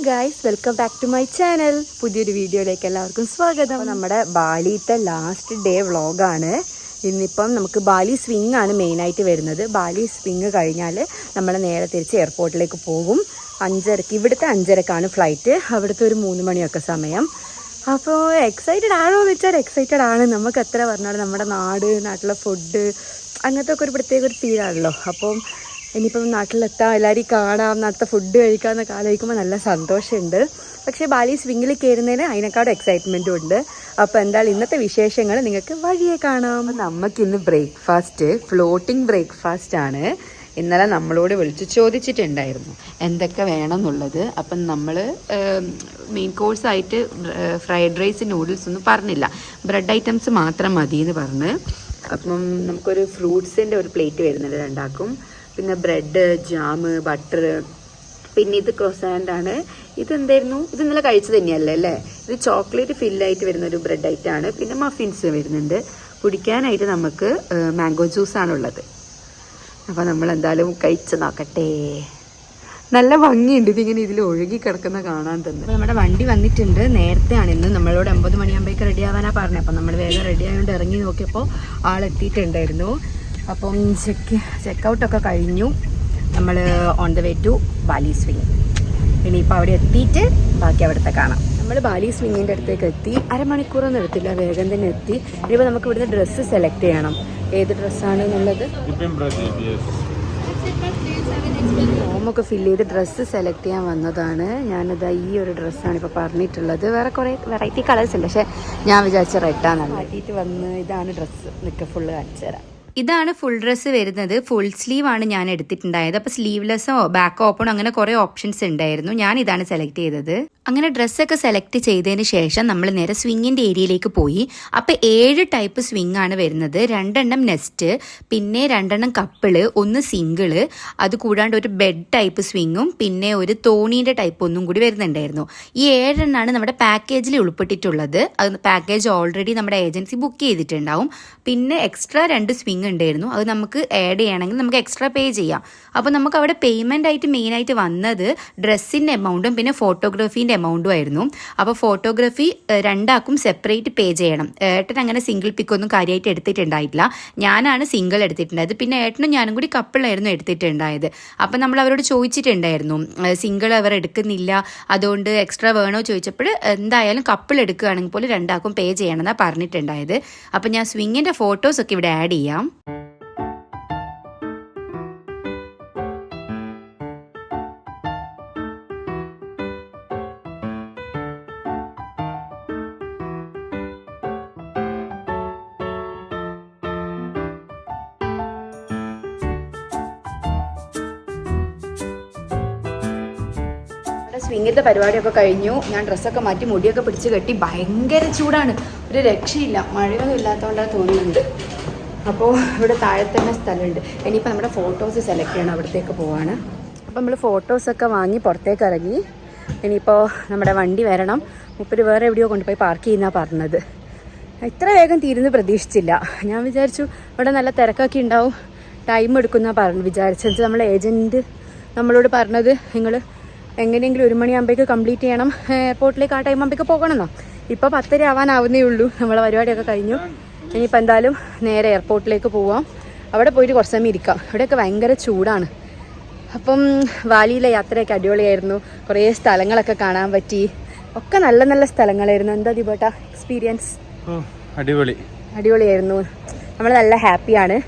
Guys, welcome back to my channel. പുതിയൊരു വീഡിയോയിലേക്ക് എല്ലാവർക്കും സ്വാഗതം. നമ്മുടെ ബാലിത്തെ ലാസ്റ്റ് ഡേ വ്ളോഗാണ്. ഇന്നിപ്പം നമുക്ക് ബാലി സ്വിങ് ആണ് മെയിനായിട്ട് വരുന്നത്. ബാലി സ്വിങ് കഴിഞ്ഞാൽ നമ്മൾ നേരെ തിരിച്ച് എയർപോർട്ടിലേക്ക് പോകും. 5:30, ഇവിടുത്തെ 5:30 ഫ്ലൈറ്റ്, അവിടുത്തെ ഒരു 3 മണിയൊക്കെ സമയം. അപ്പോൾ എക്സൈറ്റഡ് ആണോ എന്ന് വെച്ചാൽ എക്സൈറ്റഡ് ആണ്. നമുക്ക് എത്ര പറഞ്ഞാലും നമ്മുടെ നാട്ടിലെ ഫുഡ് അങ്ങനത്തെ ഒക്കെ ഒരു പ്രത്യേക ഒരു ഫീലാണല്ലോ. അപ്പം ഇനിയിപ്പം നാട്ടിലെത്താം, എല്ലാവരെയും കാണാം, നാട്ടിലത്തെ ഫുഡ് കഴിക്കാമെന്നൊക്കെ ആലോചിക്കുമ്പോൾ നല്ല സന്തോഷമുണ്ട്. പക്ഷേ ബാലി സ്വിങ്ങിൽ കയറുന്നതിന് അതിനേക്കാളും എക്സൈറ്റ്മെൻറ്റും ഉണ്ട്. അപ്പോൾ എന്തായാലും ഇന്നത്തെ വിശേഷങ്ങൾ നിങ്ങൾക്ക് വഴിയെ കാണാം. നമുക്കിന്ന് ബ്രേക്ക്ഫാസ്റ്റ് ഫ്ലോട്ടിംഗ് ബ്രേക്ക്ഫാസ്റ്റ് ആണ്. ഇന്നലെ നമ്മളോട് വിളിച്ച് ചോദിച്ചിട്ടുണ്ടായിരുന്നു എന്തൊക്കെ വേണം എന്നുള്ളത്. അപ്പം നമ്മൾ മെയിൻ കോഴ്സായിട്ട് ഫ്രൈഡ് റൈസ്, നൂഡിൽസ് ഒന്നും പറഞ്ഞില്ല, ബ്രെഡ് ഐറ്റംസ് മാത്രം മതി എന്ന് പറഞ്ഞ്. അപ്പം നമുക്കൊരു ഫ്രൂട്ട്സിൻ്റെ ഒരു പ്ലേറ്റ് വരുന്നുണ്ട് രണ്ടാക്കും. പിന്നെ ബ്രെഡ്, ജാം, ബട്ടർ, പിന്നെ ഇത് ക്രോസാൻഡാണ്. ഇതെന്തായിരുന്നു, ഇത് ഇന്നലെ കഴിച്ചത് തന്നെയല്ലേ അല്ലേ? ഇത് ചോക്ലേറ്റ് ഫില്ലായിട്ട് വരുന്നൊരു ബ്രെഡ് ഐറ്റമാണ്. പിന്നെ മഫിൻസ് വരുന്നുണ്ട്. കുടിക്കാനായിട്ട് നമുക്ക് മാംഗോ ജ്യൂസാണുള്ളത്. അപ്പോൾ നമ്മൾ എന്തായാലും കഴിച്ച് നോക്കട്ടെ. നല്ല ഭംഗിയുണ്ട് ഇതിങ്ങനെ ഇതിൽ ഒഴുകി കിടക്കുന്ന കാണാൻ തന്നെ. അപ്പോൾ നമ്മുടെ വണ്ടി വന്നിട്ടുണ്ട്. നേരത്തെയാണ് ഇന്ന്, നമ്മളോട് 9 മണിയാകുമ്പോഴേക്ക് റെഡി ആവാനാണ് പറഞ്ഞത്. അപ്പം നമ്മൾ വേഗം റെഡി ആയതുകൊണ്ട് ഇറങ്ങി നോക്കിയപ്പോൾ ആളെത്തിയിട്ടുണ്ടായിരുന്നു. അപ്പം ചെക്കൗട്ടൊക്കെ കഴിഞ്ഞു. നമ്മൾ on the way to Bali swing. ഇനിയിപ്പോൾ അവിടെ എത്തിയിട്ട് ബാക്കി അവിടുത്തെ കാണാം. നമ്മൾ ബാലി സ്വിങ്ങിൻ്റെ അടുത്തേക്ക് എത്തി. അരമണിക്കൂറൊന്നും എടുത്തില്ല, വേഗം തന്നെ എത്തി. ഇനിയിപ്പോൾ നമുക്ക് ഇവിടുന്ന് ഡ്രസ്സ് സെലക്ട് ചെയ്യണം, ഏത് ഡ്രസ്സാണ് എന്നുള്ളത്. ഫോമൊക്കെ ഫില്ല് ചെയ്ത് ഡ്രസ്സ് സെലക്ട് ചെയ്യാൻ വന്നതാണ്. ഞാനിതാ ഈ ഒരു ഡ്രസ്സാണ് ഇപ്പോൾ പറഞ്ഞിട്ടുള്ളത്. വേറെ കുറേ വെറൈറ്റി കളേഴ്സ് ഉണ്ട്, പക്ഷേ ഞാൻ വിചാരിച്ച റെഡാണ്. മാറ്റിയിട്ട് വന്ന് ഇതാണ് ഡ്രസ്സ്. നിൽക്കുക, ഫുള്ള് കാണിച്ചു തരാം. ഇതാണ് ഫുൾ ഡ്രസ്സ് വരുന്നത്. ഫുൾ സ്ലീവ് ആണ് ഞാൻ എടുത്തിട്ടുണ്ടായത്. അപ്പോൾ സ്ലീവ്ലെസ്സോ ബാക്ക് ഓപ്പണോ അങ്ങനെ കുറേ ഓപ്ഷൻസ് ഉണ്ടായിരുന്നു. ഞാൻ ഇതാണ് സെലക്ട് ചെയ്തത്. അങ്ങനെ ഡ്രസ്സൊക്കെ സെലക്ട് ചെയ്തതിന് ശേഷം നമ്മൾ നേരെ സ്വിങ്ങിൻ്റെ ഏരിയയിലേക്ക് പോയി. അപ്പോൾ 7 ടൈപ്പ് സ്വിങ് ആണ് വരുന്നത്. 2 നെസ്റ്റ്, പിന്നെ 2 കപ്പിള്, 1 സിംഗിള്, അത് കൂടാണ്ട് ഒരു ബെഡ് ടൈപ്പ് സ്വിങ്ങും പിന്നെ ഒരു തോണീൻ്റെ ടൈപ്പ് ഒന്നും കൂടി വരുന്നുണ്ടായിരുന്നു. ഈ 7 നമ്മുടെ പാക്കേജിൽ ഉൾപ്പെട്ടിട്ടുള്ളത്. അത് പാക്കേജ് ഓൾറെഡി നമ്മുടെ ഏജൻസി ബുക്ക് ചെയ്തിട്ടുണ്ടാവും. പിന്നെ എക്സ്ട്രാ 2 സ്വിങ് ഉണ്ടായിരുന്നു. അത് നമുക്ക് ആഡ് ചെയ്യണമെങ്കിൽ നമുക്ക് എക്സ്ട്രാ പേ ചെയ്യാം. അപ്പോൾ നമുക്ക് അവിടെ പേയ്മെൻ്റ് ആയിട്ട് മെയിനായിട്ട് വന്നത് ഡ്രസ്സിൻ്റെ എമൗണ്ടും പിന്നെ ഫോട്ടോഗ്രാഫീൻ്റെ എമൗണ്ടും ആയിരുന്നു. അപ്പോൾ ഫോട്ടോഗ്രാഫി 2 സെപ്പറേറ്റ് പേ ചെയ്യണം. ഏട്ടൻ അങ്ങനെ സിംഗിൾ പിക്കൊന്നും കാര്യമായിട്ട് എടുത്തിട്ടുണ്ടായിട്ടില്ല. ഞാനാണ് സിംഗിൾ എടുത്തിട്ടുണ്ടായത്. പിന്നെ ഏട്ടനും ഞാനും കൂടി കപ്പിളായിരുന്നു എടുത്തിട്ടുണ്ടായത്. അപ്പം നമ്മൾ അവരോട് ചോദിച്ചിട്ടുണ്ടായിരുന്നു, സിംഗിൾ അവർ എടുക്കുന്നില്ല, അതുകൊണ്ട് എക്സ്ട്രാ വേണോ ചോദിച്ചപ്പോൾ എന്തായാലും കപ്പിൾ എടുക്കുകയാണെങ്കിൽ പോലും 2 പേ ചെയ്യണമെന്നാണ് പറഞ്ഞിട്ടുണ്ടായത്. അപ്പം ഞാൻ സ്വിങ്ങിൻ്റെ ഫോട്ടോസൊക്കെ ഇവിടെ ആഡ് ചെയ്യാം. സ്വിങ്ങിൻ്റെ പരിപാടിയൊക്കെ കഴിഞ്ഞു. ഞാൻ ഡ്രസ്സൊക്കെ മാറ്റി മുടിയൊക്കെ പിടിച്ച് കെട്ടി. ഭയങ്കര ചൂടാണ്, ഒരു രക്ഷയില്ല. മഴയൊന്നും ഇല്ലാത്തതുകൊണ്ടാണ് തോന്നുന്നുണ്ട്. അപ്പോൾ ഇവിടെ താഴെ തന്നെ സ്ഥലമുണ്ട്. ഇനിയിപ്പോൾ നമ്മുടെ ഫോട്ടോസ് സെലക്ട് ചെയ്യണം, അവിടത്തേക്ക് പോവാണ്. അപ്പോൾ നമ്മൾ ഫോട്ടോസൊക്കെ വാങ്ങി പുറത്തേക്ക് ഇറങ്ങി. ഇനിയിപ്പോൾ നമ്മുടെ വണ്ടി വരണം. മുപ്പര് വേറെ എവിടെയോ കൊണ്ടുപോയി പാർക്ക് ചെയ്യുന്നതാണ് പറഞ്ഞത്. ഇത്ര വേഗം തീരുന്ന് പ്രതീക്ഷിച്ചില്ല. ഞാൻ വിചാരിച്ചു ഇവിടെ നല്ല തിരക്കൊക്കെ ഉണ്ടാവും, ടൈം എടുക്കുന്നതാണ് വിചാരിച്ചത്. നമ്മളെ ഏജൻറ്റ് നമ്മളോട് പറഞ്ഞത് നിങ്ങൾ എങ്ങനെയെങ്കിലും 1 മണിയാകുമ്പോഴേക്ക് കംപ്ലീറ്റ് ചെയ്യണം, എയർപോർട്ടിലേക്ക് ആ ടൈം ആകുമ്പോഴേക്ക് പോകണമെന്നോ. ഇപ്പോൾ 10:30 ആവാനാവുന്നേ ഉള്ളൂ. നമ്മളെ പരിപാടിയൊക്കെ കഴിഞ്ഞു. ഇനിയിപ്പോൾ എന്തായാലും നേരെ എയർപോർട്ടിലേക്ക് പോവാം. അവിടെ പോയിട്ട് കുറച്ച് സമയം ഇരിക്കാം. ഇവിടെയൊക്കെ ഭയങ്കര ചൂടാണ്. അപ്പം ബാലിയിലെ യാത്രയൊക്കെ അടിപൊളിയായിരുന്നു. കുറേ സ്ഥലങ്ങളൊക്കെ കാണാൻ പറ്റി. ഒക്കെ നല്ല നല്ല സ്ഥലങ്ങളായിരുന്നു. എന്താ ദീപേട്ടാ എക്സ്പീരിയൻസ്? അടിപൊളിയായിരുന്നു. നമ്മൾ നല്ല ഹാപ്പിയാണ്.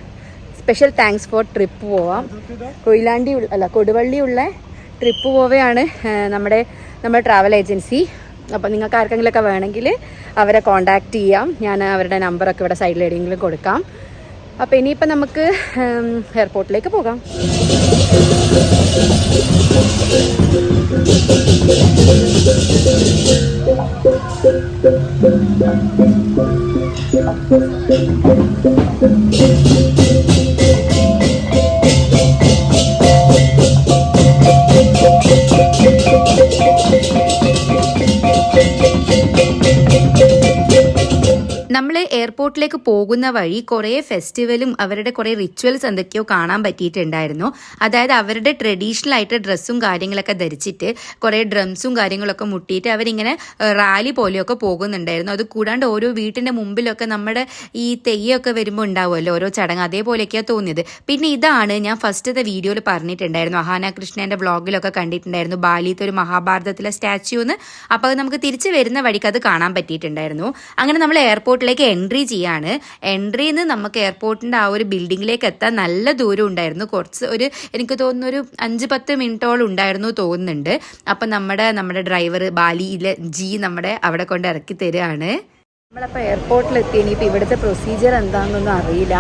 സ്പെഷ്യൽ താങ്ക്സ് ഫോർ ട്രിപ്പ് പോവാം. കൊടുവള്ളിയുള്ള ട്രിപ്പ് പോവുകയാണ് നമ്മുടെ ട്രാവൽ ഏജൻസി. അപ്പോൾ നിങ്ങൾക്ക് ആർക്കെങ്കിലുമൊക്കെ വേണമെങ്കിൽ അവരെ കോൺടാക്റ്റ് ചെയ്യാം. ഞാൻ അവരുടെ നമ്പറൊക്കെ ഇവിടെ സൈഡിൽ എവിടെയെങ്കിലും കൊടുക്കാം. അപ്പോൾ ഇനിയിപ്പോൾ നമുക്ക് എയർപോർട്ടിലേക്ക് പോകാം. നമ്മൾ എയർപോർട്ടിലേക്ക് പോകുന്ന വഴി കുറേ ഫെസ്റ്റിവലും അവരുടെ കുറേ റിച്വൽസ് എന്തൊക്കെയോ കാണാൻ പറ്റിയിട്ടുണ്ടായിരുന്നു. അതായത് അവരുടെ ട്രഡീഷണൽ ആയിട്ട് ഡ്രസ്സും കാര്യങ്ങളൊക്കെ ധരിച്ചിട്ട് കുറേ ഡ്രംസും കാര്യങ്ങളൊക്കെ മുട്ടിയിട്ട് അവരിങ്ങനെ റാലി പോലെയൊക്കെ പോകുന്നുണ്ടായിരുന്നു. അത് കൂടാണ്ട് ഓരോ വീട്ടിൻ്റെ മുമ്പിലൊക്കെ നമ്മുടെ ഈ തെയ്യമൊക്കെ വരുമ്പോൾ ഉണ്ടാവുമല്ലോ ഓരോ ചടങ്ങ്, അതേപോലെയൊക്കെയാണ് തോന്നിയത്. പിന്നെ ഇതാണ് ഞാൻ ഫസ്റ്റത്തെ വീഡിയോയിൽ പറഞ്ഞിട്ടുണ്ടായിരുന്നു, അഹാന കൃഷ്ണേൻ്റെ വ്ളോഗിലൊക്കെ കണ്ടിട്ടുണ്ടായിരുന്നു ബാലിത്തെ ഒരു മഹാഭാരതത്തിലെ സ്റ്റാച്യൂ എന്ന്. അപ്പോൾ അത് നമുക്ക് തിരിച്ച് വരുന്ന വഴിക്ക് അത് കാണാൻ പറ്റിയിട്ടുണ്ടായിരുന്നു. അങ്ങനെ നമ്മൾ എയർപോർട്ടിലേക്ക് എൻട്രി ചെയ്യാണ്. എൻട്രിയിൽ നിന്ന് നമുക്ക് എയർപോർട്ടിൻ്റെ ആ ഒരു ബിൽഡിങ്ങിലേക്ക് എത്താൻ നല്ല ദൂരം ഉണ്ടായിരുന്നു. കുറച്ച് എനിക്ക് തോന്നുന്നു ഒരു 5-10 മിനിറ്റോളം ഉണ്ടായിരുന്നു തോന്നുന്നുണ്ട്. അപ്പം നമ്മുടെ ഡ്രൈവർ ബാലിയിലെ നമ്മുടെ അവിടെ കൊണ്ട് ഇറക്കി തരികയാണ്. നമ്മളപ്പോൾ എയർപോർട്ടിലെത്തി. ഇനിയിപ്പോൾ ഇവിടുത്തെ പ്രൊസീജിയർ എന്താണെന്നൊന്നും അറിയില്ല.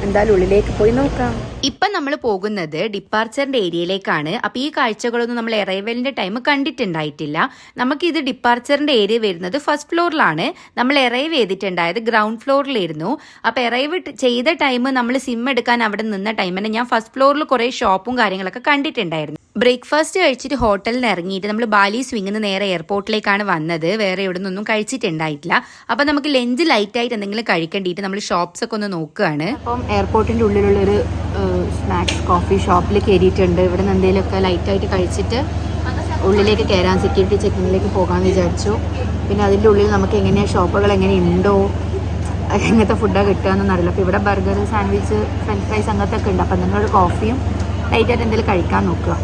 എന്തായാലും ഉള്ളിലേക്ക് പോയി നോക്കാം. ഇപ്പം നമ്മൾ പോകുന്നത് ഡിപ്പാർച്ചറിന്റെ ഏരിയയിലേക്കാണ്. അപ്പോൾ ഈ കാഴ്ചകളൊന്നും നമ്മൾ അറൈവലിന്റെ ടൈം കണ്ടിട്ടുണ്ടായിട്ടില്ല. നമുക്കിത് ഡിപ്പാർച്ചറിന്റെ ഏരിയ വരുന്നത് ഫസ്റ്റ് ഫ്ലോറിലാണ്. നമ്മൾ അറൈവ് ചെയ്തിട്ടുണ്ടായത് ഗ്രൗണ്ട് ഫ്ലോറിലായിരുന്നു. അപ്പോൾ അറൈവ് ചെയ്ത ടൈം നമ്മൾ സിം എടുക്കാൻ അവിടെ നിന്ന ടൈമിന് ഞാൻ ഫസ്റ്റ് ഫ്ലോറിൽ കുറേ ഷോപ്പും കാര്യങ്ങളൊക്കെ കണ്ടിട്ടുണ്ടായിരുന്നു. ബ്രേക്ക്ഫാസ്റ്റ് കഴിച്ചിട്ട് ഹോട്ടലിൽ നിന്ന് ഇറങ്ങിയിട്ട് നമ്മൾ ബാലി സ്വിങ്ങിൽ നിന്ന് നേരെ എയർപോർട്ടിലേക്കാണ് വന്നത്. വേറെ എവിടെ നിന്നൊന്നും കഴിച്ചിട്ടുണ്ടായിട്ടില്ല. അപ്പോൾ നമുക്ക് ലഞ്ച് ലൈറ്റായിട്ട് എന്തെങ്കിലും കഴിക്കേണ്ടിയിട്ട് നമ്മൾ ഷോപ്സ് ഒക്കെ ഒന്ന് നോക്കുകയാണ്. അപ്പം എയർപോർട്ടിൻ്റെ ഉള്ളിലുള്ളൊരു സ്നാക്സ് കോഫി ഷോപ്പിൽ കയറിയിട്ടുണ്ട്. ഇവിടെ നിന്ന് എന്തെങ്കിലുമൊക്കെ ലൈറ്റായിട്ട് കഴിച്ചിട്ട് ഉള്ളിലേക്ക് കയറാൻ സെക്യൂരിറ്റി ചെക്കിങ്ങിലേക്ക് പോകാമെന്ന് വിചാരിച്ചു. പിന്നെ അതിൻ്റെ ഉള്ളിൽ നമുക്ക് എങ്ങനെയാണ് ഷോപ്പുകൾ എങ്ങനെയുണ്ടോ, എങ്ങനത്തെ ഫുഡാണ് കിട്ടുകയെന്നൊന്നും അറിയില്ല. അപ്പോൾ ഇവിടെ ബർഗർ, സാൻഡ്വിച്ച്, ഫ്രഞ്ച് ഫ്രൈസ് അങ്ങനത്തെ ഒക്കെ ഉണ്ട്. അപ്പം നിങ്ങളൊരു കോഫിയും ലൈറ്റായിട്ട് എന്തെങ്കിലും കഴിക്കാൻ നോക്കുക.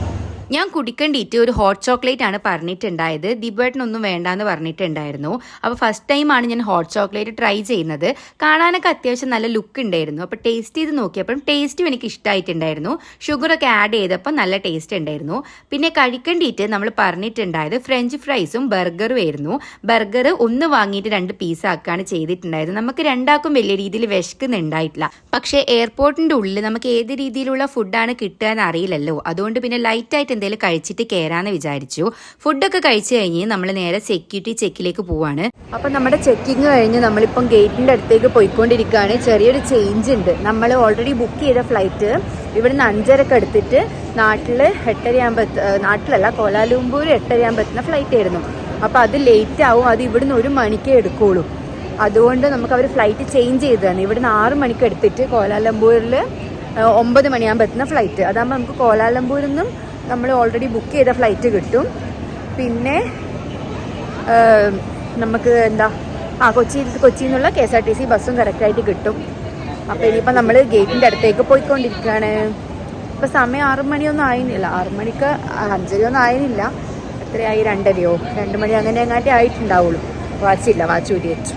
ഞാൻ കുടിക്കേണ്ടിയിട്ട് ഒരു ഹോട്ട് ചോക്ലേറ്റ് ആണ് പറഞ്ഞിട്ടുണ്ടായത്. ദിബേട്ടനൊന്നും വേണ്ടാന്ന് പറഞ്ഞിട്ടുണ്ടായിരുന്നു. അപ്പോൾ ഫസ്റ്റ് ടൈമാണ് ഞാൻ ഹോട്ട് ചോക്ലേറ്റ് ട്രൈ ചെയ്യുന്നത്. കാണാനൊക്കെ അത്യാവശ്യം നല്ല ലുക്ക് ഉണ്ടായിരുന്നു. അപ്പോൾ ടേസ്റ്റ് ചെയ്ത് നോക്കിയപ്പം ടേസ്റ്റും എനിക്ക് ഇഷ്ടമായിട്ടുണ്ടായിരുന്നു. ഷുഗറൊക്കെ ആഡ് ചെയ്തപ്പോൾ നല്ല ടേസ്റ്റ് ഉണ്ടായിരുന്നു. പിന്നെ കഴിക്കേണ്ടിയിട്ട് നമ്മൾ പറഞ്ഞിട്ടുണ്ടായത് ഫ്രഞ്ച് ഫ്രൈസും ബർഗറും ആയിരുന്നു. ബർഗർ ഒന്ന് വാങ്ങിയിട്ട് 2 പീസ് ആക്കുകയാണ് ചെയ്തിട്ടുണ്ടായത്. നമുക്ക് രണ്ടാക്കും വലിയ രീതിയിൽ വിശക്കുന്നുണ്ടായിട്ടില്ല. പക്ഷേ എയർപോർട്ടിൻ്റെ ഉള്ളിൽ നമുക്ക് ഏത് രീതിയിലുള്ള ഫുഡാണ് കിട്ടുക എന്ന് അറിയില്ലല്ലോ. അതുകൊണ്ട് പിന്നെ ലൈറ്റായിട്ട് എന്തെങ്കിലും കഴിച്ചിട്ട് കയറാന്ന് വിചാരിച്ചു. ഫുഡൊക്കെ കഴിച്ചു കഴിഞ്ഞ് നമ്മൾ നേരെ സെക്യൂരിറ്റി ചെക്കിലേക്ക് പോവാണ്. അപ്പം നമ്മുടെ ചെക്കിങ് കഴിഞ്ഞ് നമ്മളിപ്പം ഗേറ്റിൻ്റെ അടുത്തേക്ക് പോയിക്കൊണ്ടിരിക്കുകയാണ്. ചെറിയൊരു ചേഞ്ച് ഉണ്ട്. നമ്മൾ ഓൾറെഡി ബുക്ക് ചെയ്ത ഫ്ലൈറ്റ് ഇവിടുന്ന് 5:30 എടുത്തിട്ട് നാട്ടിലല്ല, കോലാലംപൂർ 8:30 എത്തുന്ന ഫ്ലൈറ്റ് ആയിരുന്നു. അപ്പോൾ അത് ലേറ്റ് ആവും. അത് ഇവിടുന്ന് 1 മണിക്കേ എടുക്കുകയുള്ളൂ. അതുകൊണ്ട് നമുക്ക് അവർ ഫ്ലൈറ്റ് ചേഞ്ച് ചെയ്തതാണ്. ഇവിടുന്ന് 6 മണിക്ക് എടുത്തിട്ട് കോലാലംപൂരിൽ 9 മണിയാകുമ്പോൾ എത്തുന്ന ഫ്ലൈറ്റ്. അതാകുമ്പോൾ നമുക്ക് കോലാലംപൂരിൽ നിന്നും നമ്മൾ ഓൾറെഡി ബുക്ക് ചെയ്ത ഫ്ലൈറ്റ് കിട്ടും. പിന്നെ നമുക്ക് കൊച്ചിയിൽ നിന്നുള്ള KSRTC ബസ്സും കറക്റ്റായിട്ട് കിട്ടും. അപ്പോൾ ഇനിയിപ്പോൾ നമ്മൾ ഗേറ്റിൻ്റെ അടുത്തേക്ക് പോയിക്കൊണ്ടിരിക്കുകയാണ്. ഇപ്പോൾ സമയം 6 മണിയൊന്നും ആയിരുന്നില്ല. 6 മണിക്ക് 5:30 ആയിരുന്നില്ല. എത്രയായി? 2 മണി അങ്ങനെ എങ്ങാണ്ടേ ആയിട്ടുണ്ടാവുള്ളൂ. വാച്ച് ഊരി വെച്ചു.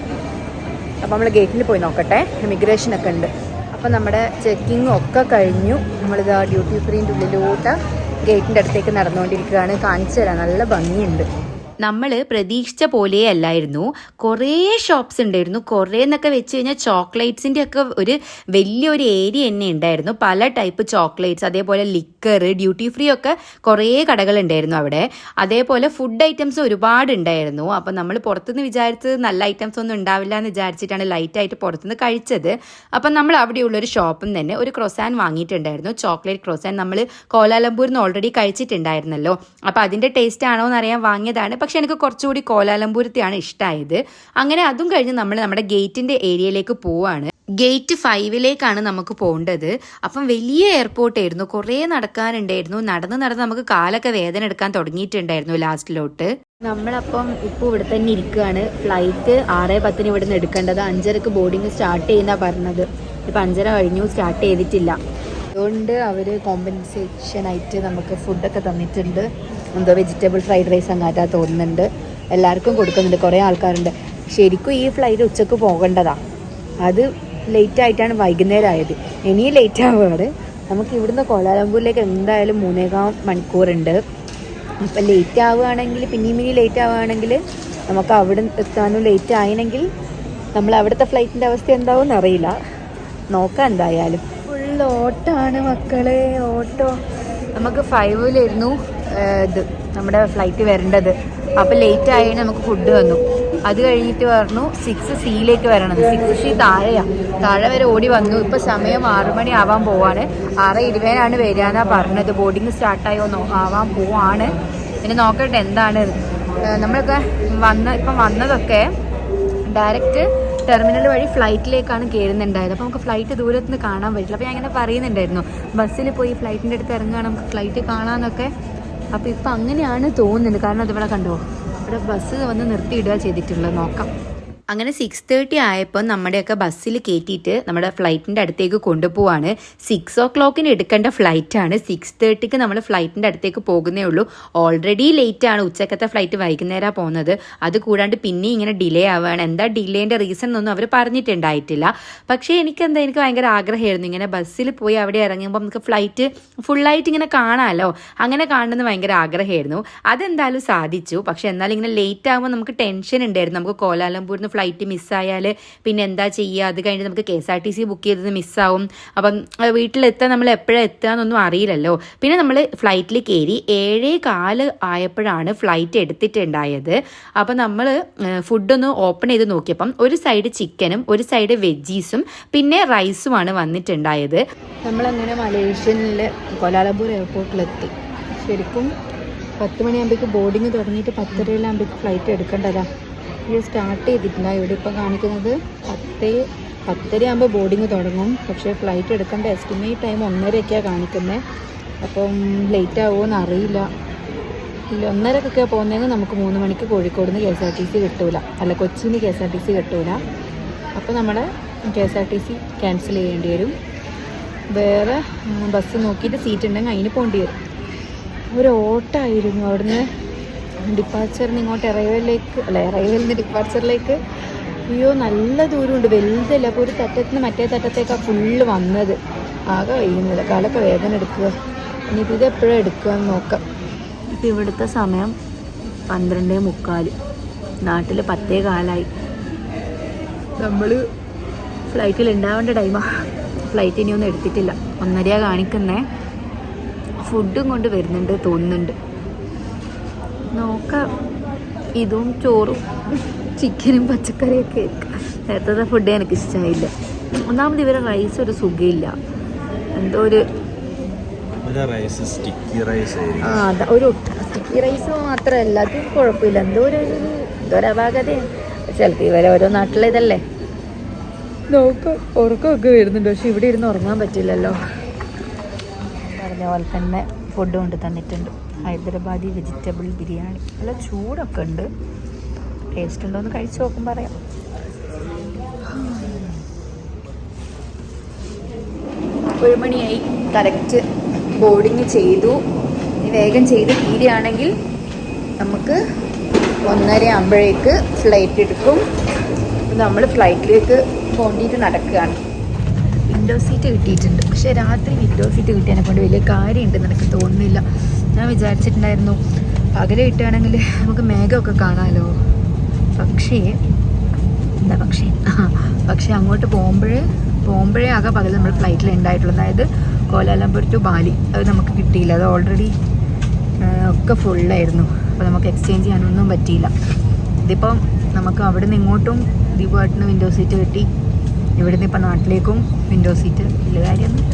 അപ്പോൾ നമ്മൾ ഗേറ്റിൽ പോയി നോക്കട്ടെ. ഇമിഗ്രേഷനൊക്കെ ഉണ്ട്. അപ്പോൾ നമ്മുടെ ചെക്കിങ്ങും ഒക്കെ കഴിഞ്ഞു. നമ്മളിത് ഡ്യൂട്ടി ഫ്രീൻ്റെ ഉള്ളിലോട്ട് ഗേറ്റിൻ്റെ അടുത്തേക്ക് നടന്നുകൊണ്ടിരിക്കുകയാണ്. കാണിച്ചു തരാം, നല്ല ഭംഗിയുണ്ട്. നമ്മൾ പ്രതീക്ഷിച്ച പോലെ അല്ലായിരുന്നു. കുറേ ഷോപ്സ് ഉണ്ടായിരുന്നു. കുറേ എന്നൊക്കെ വെച്ച് കഴിഞ്ഞാൽ ചോക്ലേറ്റ്സിൻ്റെ ഒക്കെ ഒരു വലിയൊരു ഏരിയ തന്നെ ഉണ്ടായിരുന്നു. പല ടൈപ്പ് ചോക്ലേറ്റ്സ്, അതേപോലെ ലിക്കർ, ഡ്യൂട്ടി ഫ്രീ ഒക്കെ കുറേ കടകളുണ്ടായിരുന്നു അവിടെ. അതേപോലെ ഫുഡ് ഐറ്റംസ് ഒരുപാട് ഉണ്ടായിരുന്നു. അപ്പം നമ്മൾ പുറത്തുനിന്ന് വിചാരിച്ചത് നല്ല ഐറ്റംസ് ഒന്നും ഉണ്ടാവില്ല എന്ന് വിചാരിച്ചിട്ടാണ് ലൈറ്റായിട്ട് പുറത്തുനിന്ന് കഴിച്ചത്. അപ്പം നമ്മൾ അവിടെയുള്ളൊരു ഷോപ്പിൽ തന്നെ ഒരു ക്രൊസാൻ വാങ്ങിയിട്ടുണ്ടായിരുന്നു. ചോക്ലേറ്റ് ക്രൊസാൻ നമ്മൾ കോലാലംപൂരിൽ നിന്ന് ഓൾറെഡി കഴിച്ചിട്ടുണ്ടായിരുന്നല്ലോ. അപ്പോൾ അതിൻ്റെ ടേസ്റ്റ് ആണോ എന്നറിയാൻ വാങ്ങിയതാണ്. പക്ഷെ എനിക്ക് കുറച്ചുകൂടി കോലാലംപൂരത്തെയാണ് ഇഷ്ടമായത്. അങ്ങനെ അതും കഴിഞ്ഞ് നമ്മൾ നമ്മുടെ ഗേറ്റിൻ്റെ ഏരിയയിലേക്ക് പോവാണ്. ഗേറ്റ് 5 നമുക്ക് പോകേണ്ടത്. അപ്പം വലിയ എയർപോർട്ടായിരുന്നു. കുറേ നടക്കാനുണ്ടായിരുന്നു. നടന്ന് നമുക്ക് കാലൊക്കെ വേദന എടുക്കാൻ തുടങ്ങിയിട്ടുണ്ടായിരുന്നു ലാസ്റ്റിലോട്ട്. നമ്മളപ്പം ഇപ്പോൾ ഇവിടെ തന്നെ ഇരിക്കുകയാണ്. ഫ്ലൈറ്റ് 6:10 ഇവിടെ നിന്ന് എടുക്കേണ്ടത്. 5:30 ബോർഡിങ് സ്റ്റാർട്ട് ചെയ്യുന്ന പറഞ്ഞത്. ഇപ്പം 5:30 കഴിഞ്ഞു, സ്റ്റാർട്ട് ചെയ്തിട്ടില്ല. അതുകൊണ്ട് അവർ കോമ്പൻസേഷനായിട്ട് നമുക്ക് ഫുഡൊക്കെ തന്നിട്ടുണ്ട്. എന്തോ വെജിറ്റബിൾ ഫ്രൈഡ് റൈസ് അങ്ങാറ്റാ തോന്നുന്നുണ്ട്. എല്ലാവർക്കും കൊടുക്കുന്നുണ്ട്. കുറേ ആൾക്കാരുണ്ട്. ശരിക്കും ഈ ഫ്ലൈറ്റ് ഉച്ചക്ക് പോകേണ്ടതാണ്. അത് ലേറ്റായിട്ടാണ് വൈകുന്നേരം ആയത്. ഇനിയും ലേറ്റ് ആവുകയാണ്. നമുക്ക് ഇവിടുന്ന് കോലാലംപൂരിലേക്ക് എന്തായാലും 3.25 മണിക്കൂറുണ്ട്. അപ്പം ലേറ്റ് ആവുകയാണെങ്കിൽ പിന്നെയും ലേറ്റ് ആവുകയാണെങ്കിൽ നമുക്ക് അവിടെ എത്താനും ലേറ്റ് ആയെങ്കിൽ നമ്മൾ അവിടുത്തെ ഫ്ലൈറ്റിൻ്റെ അവസ്ഥ എന്താവും അറിയില്ല. നോക്കാം എന്തായാലും. ഫുൾ ഓട്ടമാണ് മക്കളെ, ഓട്ടോ. നമുക്ക് 5-ലായിരുന്നു നമ്മുടെ ഫ്ലൈറ്റ് വരേണ്ടത്. അപ്പോൾ ലേറ്റ് ആയതിന് നമുക്ക് ഫുഡ് വന്നു. അത് കഴിഞ്ഞിട്ട് പറഞ്ഞു 6C വരണം. 6C താഴെ വരെ ഓടി വന്നു. ഇപ്പോൾ സമയം 6 മണി ആവാൻ പോവാണ്. 6:20 വരികയെന്നാണ് പറഞ്ഞത്. ബോർഡിങ് സ്റ്റാർട്ടായോ ആവാൻ പോവാണ്. പിന്നെ നോക്കട്ടെ എന്താണ്. നമ്മളൊക്കെ ഇപ്പം വന്നതൊക്കെ ഡയറക്റ്റ് ടെർമിനൽ വഴി ഫ്ലൈറ്റിലേക്കാണ് കയറുന്നുണ്ടായത്. അപ്പോൾ നമുക്ക് ഫ്ലൈറ്റ് ദൂരത്ത് നിന്ന് കാണാൻ പറ്റില്ല. അപ്പോൾ ഞാൻ ഇങ്ങനെ പറയുന്നുണ്ടായിരുന്നു ബസ്സിൽ പോയി ഫ്ലൈറ്റിൻ്റെ അടുത്ത് ഇറങ്ങുകയാണ് നമുക്ക് ഫ്ലൈറ്റ് കാണാമെന്നൊക്കെ. അപ്പോൾ ഇപ്പം അങ്ങനെയാണ് തോന്നുന്നത്. കാരണം അതിവിടെ കണ്ടോ, ഇവിടെ ബസ് വന്ന് നിർത്തിയിടുക ചെയ്തിട്ടുള്ളത്. നോക്കാം. അങ്ങനെ 6:30 ആയപ്പോൾ നമ്മുടെയൊക്കെ ബസ്സിൽ കയറ്റിയിട്ട് നമ്മുടെ ഫ്ലൈറ്റിൻ്റെ അടുത്തേക്ക് കൊണ്ടുപോവാണ്. 6 o'clock എടുക്കേണ്ട ഫ്ലൈറ്റാണ്. 6:30 നമ്മൾ ഫ്ലൈറ്റിൻ്റെ അടുത്തേക്ക് പോകുന്നേ ഉള്ളൂ. ഓൾറെഡി ലേറ്റാണ്. ഉച്ചക്കത്തെ ഫ്ലൈറ്റ് വൈകുന്നേരമാണ് പോകുന്നത്. അത് കൂടാണ്ട് പിന്നെ ഇങ്ങനെ ഡിലേ ആവുകയാണ്. എന്താ ഡിലേൻ്റെ റീസൺ എന്നൊന്നും അവർ പറഞ്ഞിട്ടുണ്ടായിട്ടില്ല. പക്ഷേ എനിക്ക് ഭയങ്കര ആഗ്രഹമായിരുന്നു ഇങ്ങനെ ബസ്സിൽ പോയി അവിടെ ഇറങ്ങുമ്പോൾ നമുക്ക് ഫ്ലൈറ്റ് ഫുള്ളായിട്ട് ഇങ്ങനെ കാണാമല്ലോ. അങ്ങനെ കാണണമെന്ന് ഭയങ്കര ആഗ്രഹമായിരുന്നു. അതെന്തായാലും സാധിച്ചു. പക്ഷേ എന്നാലും ഇങ്ങനെ ലേറ്റ് ആകുമ്പോൾ നമുക്ക് ടെൻഷൻ ഉണ്ടായിരുന്നു. നമുക്ക് കോലാലംപൂരിൽ നിന്ന് ഫ്ലൈറ്റ് മിസ്സായാൽ പിന്നെ എന്താ ചെയ്യുക? അത് കഴിഞ്ഞിട്ട് നമുക്ക് KSRTC ബുക്ക് ചെയ്തത് മിസ്സാവും. അപ്പം വീട്ടിലെത്താൻ നമ്മൾ എപ്പോഴാണ് എത്തുക എന്നൊന്നും അറിയില്ലല്ലോ. പിന്നെ നമ്മൾ ഫ്ലൈറ്റിൽ കയറി 7:15 ആയപ്പോഴാണ് ഫ്ലൈറ്റ് എടുത്തിട്ടുണ്ടായത്. അപ്പം നമ്മൾ ഫുഡൊന്ന് ഓപ്പൺ ചെയ്ത് നോക്കിയപ്പം ഒരു സൈഡ് ചിക്കനും ഒരു സൈഡ് വെജീസും പിന്നെ റൈസുമാണ് വന്നിട്ടുണ്ടായത്. നമ്മളങ്ങനെ മലേഷ്യനിൽ കോലാലംപൂർ എയർപോർട്ടിലെത്തി. ശരിക്കും 10 മണിയാകുമ്പോഴേക്ക് ബോർഡിങ് തുടങ്ങിയിട്ട് 10:30 ഫ്ലൈറ്റ് എടുക്കേണ്ടതാണ്. ഇത് സ്റ്റാർട്ട് ചെയ്തിട്ടില്ല. ഇവിടെ ഇപ്പോൾ കാണിക്കുന്നത് 10:30 ആകുമ്പോൾ ബോർഡിങ് തുടങ്ങും. പക്ഷേ ഫ്ലൈറ്റ് എടുക്കേണ്ട എസ്റ്റിമേറ്റ് ടൈം 1:30 കാണിക്കുന്നത്. അപ്പം ലേറ്റ് ആവുമോയെന്ന് അറിയില്ല. ഇല്ല, 1:30 പോകുന്നതെങ്കിൽ നമുക്ക് 3 മണിക്ക് കോഴിക്കോട് നിന്ന് KSRTC കിട്ടൂല. അല്ല, കൊച്ചിയിൽ നിന്ന് KSRTC കിട്ടൂല. അപ്പോൾ നമ്മുടെ KSRTC ക്യാൻസൽ ചെയ്യേണ്ടി വരും. വേറെ ബസ് നോക്കിയിട്ട് സീറ്റ് ഉണ്ടെങ്കിൽ അതിന് പോകേണ്ടി വരും. ഒരു ഓട്ടമായിരുന്നു അവിടുന്ന് ഡിപ്പാച്ചറിന് ഇങ്ങോട്ട് അറൈവലിൽ നിന്ന് ഡിപ്പാച്ചറിലേക്ക്. അയ്യോ, നല്ല ദൂരമുണ്ട്, വലുതല്ല. അപ്പോൾ ഒരു തട്ടത്തിന് മറ്റേ തട്ടത്തേക്കാണ് ഫുള്ള് വന്നത്. ആകെ കഴിയുന്നില്ല, കാലൊക്കെ വേദന എടുക്കുക. ഇനിയിപ്പോൾ ഇത് എപ്പോഴും എടുക്കുകയെന്ന് നോക്കാം. ഇപ്പോൾ ഇവിടുത്തെ സമയം 12:45, നാട്ടിൽ 10:15. നമ്മൾ ഫ്ലൈറ്റിൽ ഉണ്ടാവേണ്ട ടൈമാണ്. ഫ്ലൈറ്റ് ഇനിയൊന്നും എടുത്തിട്ടില്ല. 1:30 കാണിക്കുന്നേ. ഫുഡും കൊണ്ട് വരുന്നുണ്ട് തോന്നുന്നുണ്ട്. നോക്കാം. ഇതും ചോറും ചിക്കനും പച്ചക്കറിയൊക്കെ. നേരത്തെ ഫുഡ് എനിക്ക് ഇഷ്ടമായില്ല. ഒന്നാമത് ഇവരെ റൈസ് ഒരു സുഖമില്ല. എന്തോ ഒരു സ്റ്റിക്കി റൈസ് മാത്രമല്ല, അത് കുഴപ്പമില്ല. എന്തോ ഒരു അപാകതയാണ്. ചിലപ്പോൾ ഇവരെ ഓരോ നാട്ടിലേതല്ലേ. നോക്കാം. ഉറക്കമൊക്കെ വരുന്നുണ്ട്. പക്ഷെ ഇവിടെ ഇരുന്ന് ഉറങ്ങാൻ പറ്റില്ലല്ലോ. പറഞ്ഞ പോലെ തന്നെ ഫുഡ് കൊണ്ട് തന്നിട്ടുണ്ട്. ഹൈദരാബാദി വെജിറ്റബിൾ ബിരിയാണി. നല്ല ചൂടൊക്കെ ഉണ്ട്. ടേസ്റ്റ് ഉണ്ടോ എന്ന് കഴിച്ച് നോക്കും, പറയാം. 1 മണിയായി. കറക്റ്റ് ബോർഡിങ് ചെയ്തു. ഇനി വേഗം ചെയ്ത് തീരുകയാണെങ്കിൽ നമുക്ക് 1:30 ആകുമ്പോഴേക്ക് ഫ്ലൈറ്റ് എടുക്കും. നമ്മൾ ഫ്ലൈറ്റിലേക്ക് പോണ്ടിയിട്ട് നടക്കുകയാണ്. വിൻഡോ സീറ്റ് കിട്ടിയിട്ടുണ്ട്. പക്ഷേ രാത്രി വിൻഡോ സീറ്റ് കിട്ടിയതിനെ കൊണ്ട് വലിയ കാര്യമുണ്ടെന്ന് എനിക്ക് തോന്നുന്നില്ല. ഞാൻ വിചാരിച്ചിട്ടുണ്ടായിരുന്നു പകല് കിട്ടുകയാണെങ്കിൽ നമുക്ക് മേഘമൊക്കെ കാണാമല്ലോ. പക്ഷേ അങ്ങോട്ട് പോകുമ്പോഴേ ആകെ പകൽ നമ്മൾ ഫ്ലൈറ്റിൽ ഉണ്ടായിട്ടുള്ളൂ. അതായത് കോലാലംപൂർ ടു ബാലി അത് നമുക്ക് കിട്ടിയില്ല. അത് ഓൾറെഡി ഒക്കെ ഫുള്ളായിരുന്നു. അപ്പോൾ നമുക്ക് എക്സ്ചേഞ്ച് ചെയ്യാനൊന്നും പറ്റിയില്ല. ഇതിപ്പം നമുക്ക് അവിടെ നിന്ന് ഇങ്ങോട്ടും ദീപുവായിട്ടിന് വിൻഡോ സീറ്റ് കിട്ടി. ഇവിടുന്ന് ഇപ്പം നാട്ടിലേക്കും വിൻഡോ സീറ്റ്. വലിയ കാര്യമൊന്നും.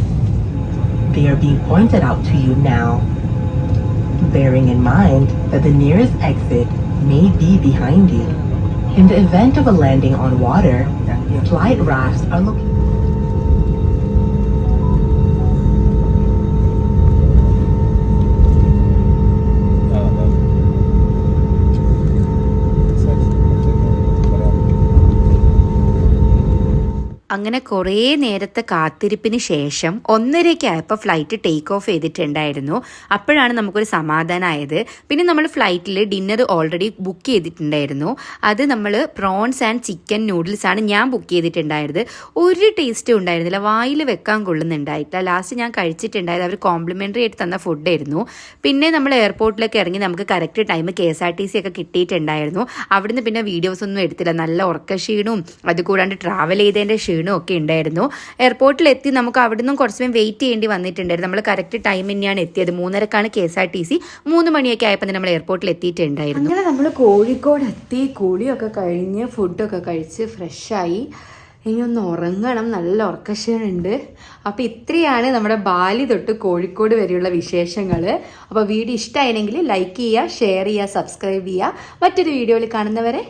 They are being pointed out to you now, bearing in mind that the nearest exit may be behind you. In the event of a landing on water, flight rafts are located. അങ്ങനെ കുറേ നേരത്തെ കാത്തിരിപ്പിന് ശേഷം 1:30 ആയപ്പോൾ flight take off ചെയ്തിട്ടുണ്ടായിരുന്നു. അപ്പോഴാണ് നമുക്കൊരു സമാധാനമായത്. പിന്നെ നമ്മൾ ഫ്ലൈറ്റിൽ ഡിന്നർ ഓൾറെഡി ബുക്ക് ചെയ്തിട്ടുണ്ടായിരുന്നു. അത് നമ്മൾ പ്രോൺസ് ആൻഡ് ചിക്കൻ നൂഡിൽസാണ് ഞാൻ ബുക്ക് ചെയ്തിട്ടുണ്ടായിരുന്നത്. ഒരു ടേസ്റ്റും ഉണ്ടായിരുന്നില്ല, വായിൽ വെക്കാൻ കൊള്ളുന്നുണ്ടായിട്ടില്ല. ലാസ്റ്റ് ഞാൻ കഴിച്ചിട്ടുണ്ടായത് അവർ കോംപ്ലിമെൻ്ററി ആയിട്ട് തന്ന ഫുഡായിരുന്നു. പിന്നെ നമ്മൾ എയർപോർട്ടിലേക്ക് ഇറങ്ങി നമുക്ക് കറക്റ്റ് ടൈം KSRTC ഒക്കെ കിട്ടിയിട്ടുണ്ടായിരുന്നു. അവിടുന്ന് പിന്നെ വീഡിയോസൊന്നും എടുത്തില്ല. നല്ല ഉറക്കക്ഷീണവും അതുകൂടാണ്ട് ട്രാവൽ ചെയ്തതിൻ്റെ ക്ഷീണവും ഒക്കെ ഉണ്ടായിരുന്നു. എയർപോർട്ടിലെത്തി നമുക്ക് അവിടുന്ന് കുറച്ച് സമയം വെയിറ്റ് ചെയ്യേണ്ടി വന്നിട്ടുണ്ടായിരുന്നു. നമ്മൾ കറക്റ്റ് ടൈം തന്നെയാണ് എത്തിയത്. 3:30 KSRTC. 3 മണിയൊക്കെ ആയപ്പോൾ നമ്മൾ എയർപോർട്ടിൽ എത്തിയിട്ടുണ്ടായിരുന്നു. അങ്ങനെ നമ്മൾ കോഴിക്കോട് എത്തി. കുളിയൊക്കെ കഴിഞ്ഞ് ഫുഡൊക്കെ കഴിച്ച് ഫ്രഷായി. ഇനി ഒന്ന് ഉറങ്ങണം, നല്ല ഉറക്കക്ഷീണമുണ്ട്. അപ്പോൾ ഇത്രയാണ് നമ്മുടെ ബാലി തൊട്ട് കോഴിക്കോട് വരെയുള്ള വിശേഷങ്ങൾ. അപ്പോൾ വീഡിയോ ഇഷ്ടമായെങ്കിൽ ലൈക്ക് ചെയ്യുക, ഷെയർ ചെയ്യുക, സബ്സ്ക്രൈബ് ചെയ്യുക. മറ്റൊരു വീഡിയോയിൽ കാണുന്നവരെ